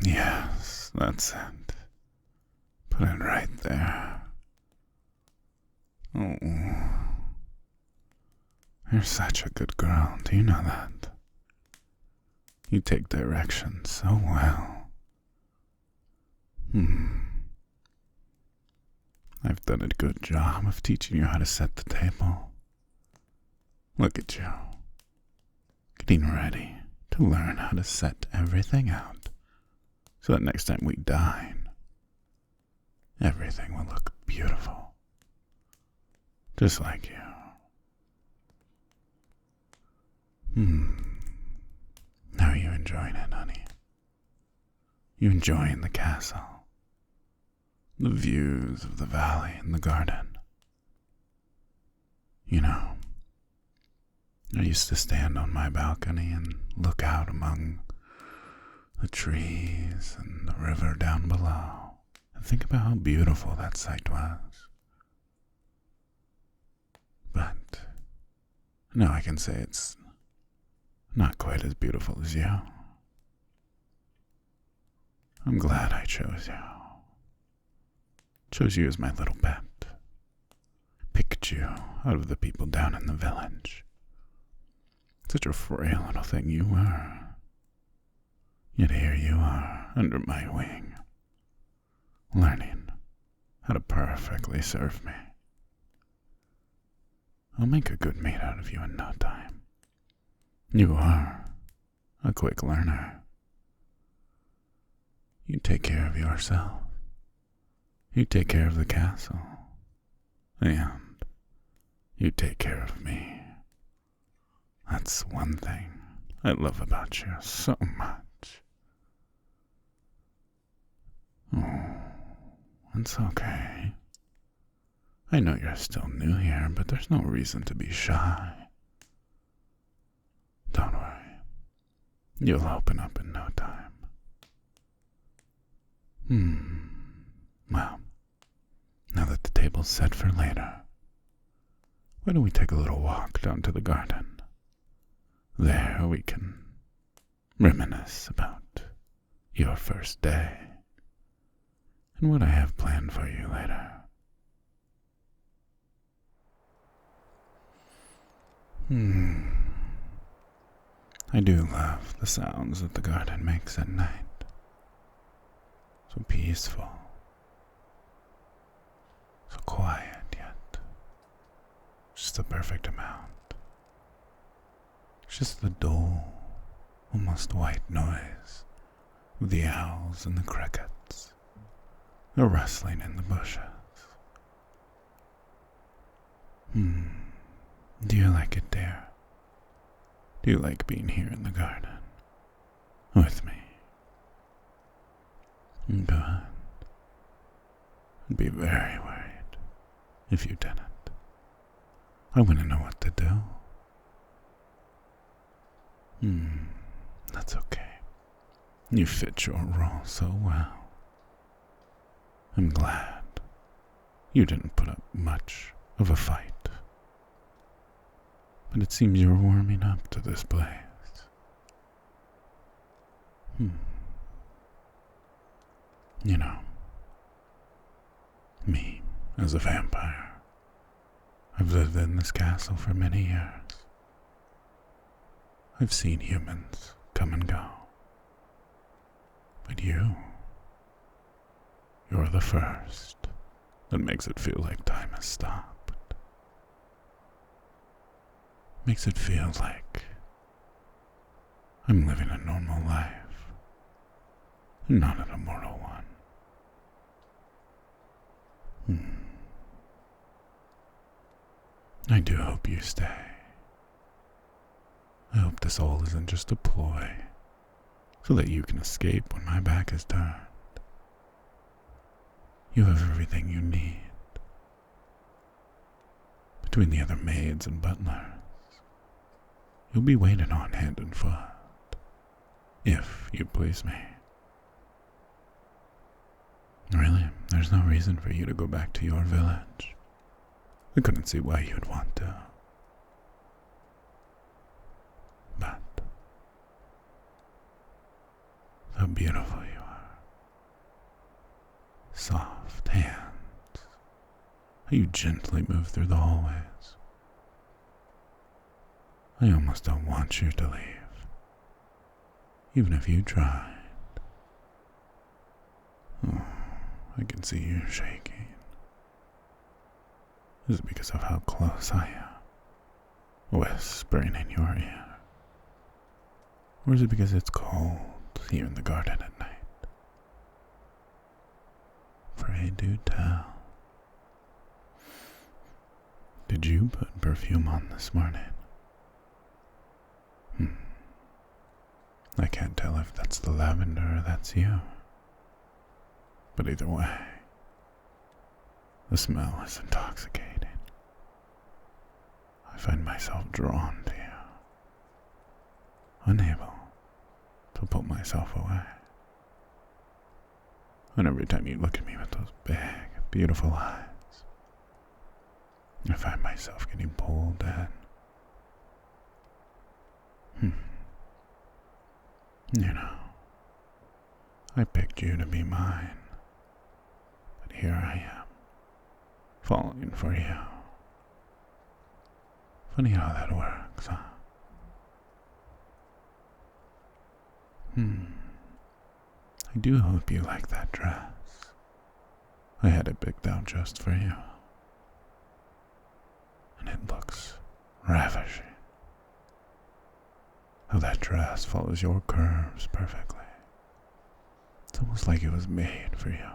Yes, that's it. Put it right there. Oh, you're such a good girl, do you know that? You take directions so well. I've done a good job of teaching you how to set the table. Look at you, getting ready to learn how to set everything out so that next time we dine, everything will look beautiful. Just like you. How are you enjoying it, honey? You enjoying the castle? The views of the valley and the garden? You know, I used to stand on my balcony and look out among the trees and the river down below and think about how beautiful that sight was. But now I can say it's not quite as beautiful as you. I'm glad I chose you. Chose you as my little pet. Picked you out of the people down in the village. Such a frail little thing you were. Yet here you are, under my wing, learning how to perfectly serve me. I'll make a good mate out of you in no time. You are a quick learner. You take care of yourself. You take care of the castle. And you take care of me. That's one thing I love about you so much. Oh, it's okay. I know you're still new here, but there's no reason to be shy. Don't worry. You'll open up in no time. Well, now that the table's set for later, why don't we take a little walk down to the garden? There we can reminisce about your first day and what I have planned for you later. I do love the sounds that the garden makes at night. So peaceful. So quiet, yet just the perfect amount. Just the dull, almost white noise of the owls and the crickets, the rustling in the bushes. Do you like it, dear? Do you like being here in the garden with me? Good. I'd be very worried if you didn't. I wouldn't know what to do. That's okay. You fit your role so well. I'm glad you didn't put up much of a fight. But it seems you're warming up to this place. You know, me as a vampire, I've lived in this castle for many years. I've seen humans come and go. But you're the first that makes it feel like time has stopped. Makes it feel like I'm living a normal life, not an immortal one. I do hope you stay. I hope this all isn't just a ploy so that you can escape when my back is turned. You have everything you need. Between the other maids and butlers, you'll be waited on hand and foot, if you please me. Really, there's no reason for you to go back to your village. I couldn't see why you'd want to. But how beautiful you are. how you gently move through the hallways. I almost don't want you to leave, even if you tried. Oh, I can see you shaking. Is it because of how close I am, whispering in your ear? Or is it because it's cold here in the garden at night? Pray do tell. Did you put perfume on this morning? I can't tell if that's the lavender or that's you. But either way, the smell is intoxicating. I find myself drawn to you, unable to pull myself away. And every time you look at me with those big, beautiful eyes, I find myself getting pulled in. You know, I picked you to be mine, but here I am, falling for you. Funny how that works, huh? I do hope you like that dress. I had it picked out just for you. And it looks ravishing. How that dress follows your curves perfectly. It's almost like it was made for you.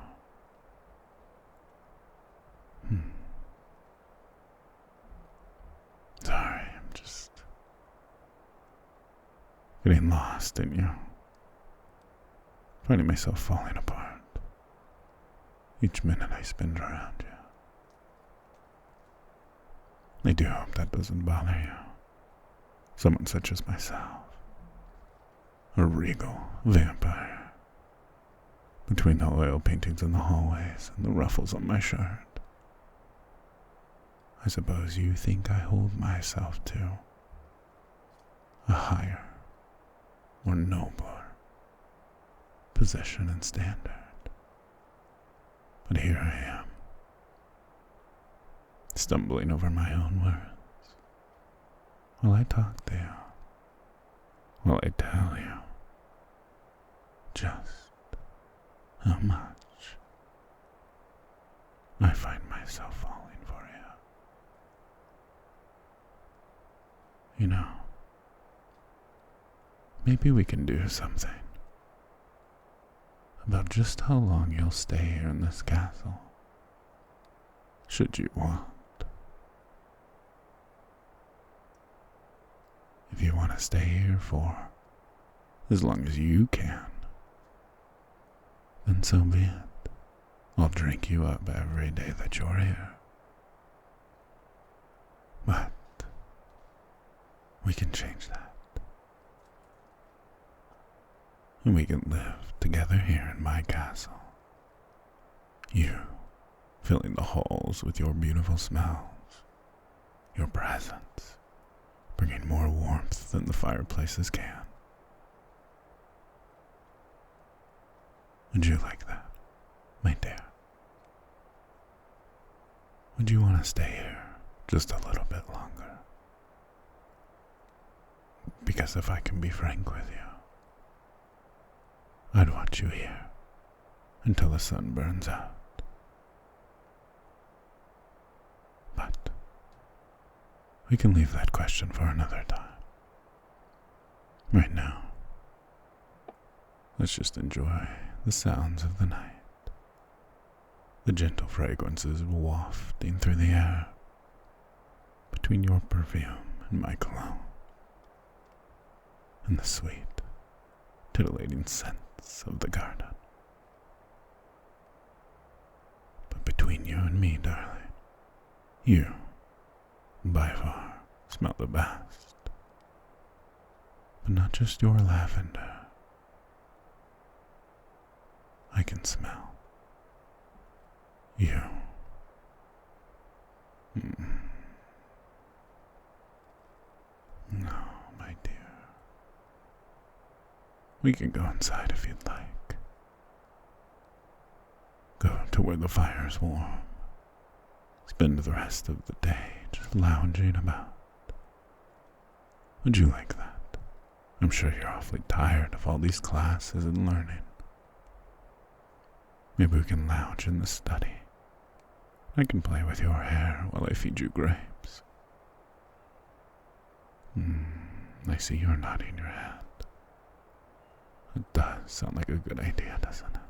Sorry, I'm just getting lost in you. Finding myself falling apart each minute I spend around you. I do hope that doesn't bother you. Someone such as myself. A regal vampire. Between the oil paintings in the hallways and the ruffles on my shirt. I suppose you think I hold myself to a higher, more nobler position and standard. But here I am, stumbling over my own words, while I talk to you, while I tell you just how much I find myself falling for you. You know, maybe we can do something about just how long you'll stay here in this castle, should you want. If you want to stay here for as long as you can, then so be it. I'll drink you up every day that you're here. But we can change that. And we can live together here in my castle. You filling the halls with your beautiful smells, your presence, bringing more warmth than the fireplaces can. Would you like that, my dear? Would you want to stay here just a little bit longer? Because if I can be frank with you, I'd want you here until the sun burns out. But we can leave that question for another time. Right now, let's just enjoy the sounds of the night, the gentle fragrances wafting through the air between your perfume and my cologne, and the sweet, titillating scents of the garden. But between you and me, darling, you, by far, smell the best. But not just your lavender. I can smell you. No, my dear. We can go inside if you'd like. Go to where the fire's warm, spend the rest of the day just lounging about. Would you like that? I'm sure you're awfully tired of all these classes and learning. Maybe we can lounge in the study. I can play with your hair while I feed you grapes. I see you're nodding your head. It does sound like a good idea, doesn't it?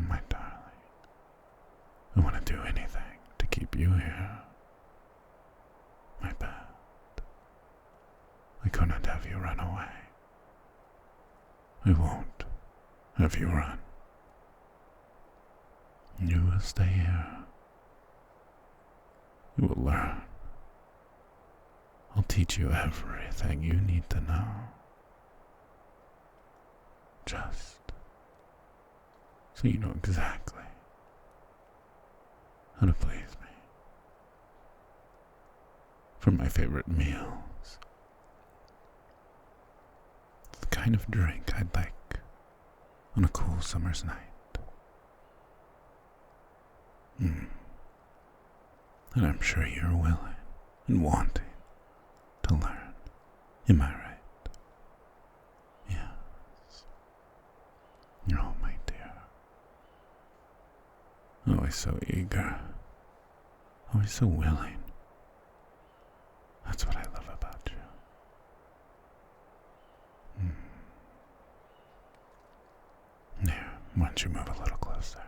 My darling, I want to do anything to keep you here. My bad. I couldn't have you run away. I won't have you run. You will stay here. You will learn. I'll teach you everything you need to know. Just so you know exactly how to please me. From my favorite meals, the kind of drink I'd like on a cool summer's night. And I'm sure you're willing and wanting to learn. Am I right? Yes. Oh, my dear. Always so eager. Always so willing. That's what I love about you. Here, why don't you move a little closer?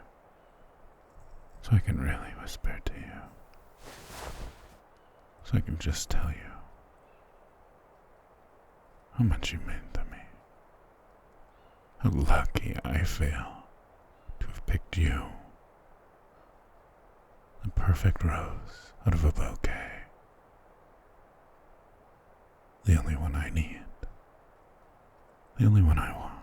So I can really whisper to you. So I can just tell you how much you mean to me. How lucky I feel to have picked you. The perfect rose out of a bouquet. The only one I need. The only one I want.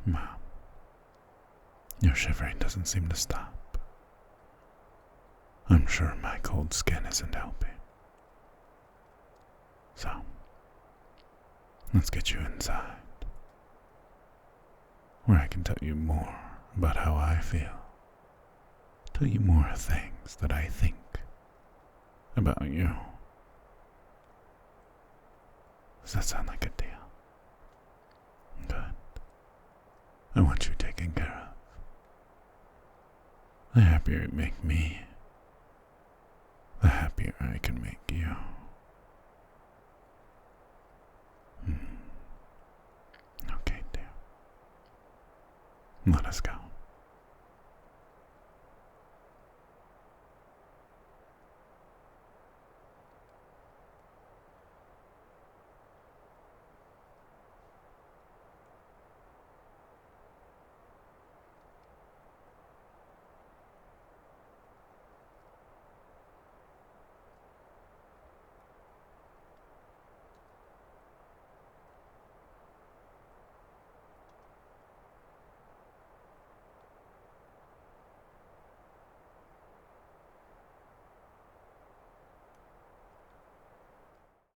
Mom, your shivering doesn't seem to stop. I'm sure my cold skin isn't helping. So, let's get you inside, where I can tell you more about how I feel. Tell you more things that I think about you. Does that sound like a deal? Good. I want you taken care of. The happier you make me, the happier I can make you. Okay, dear. Let us go.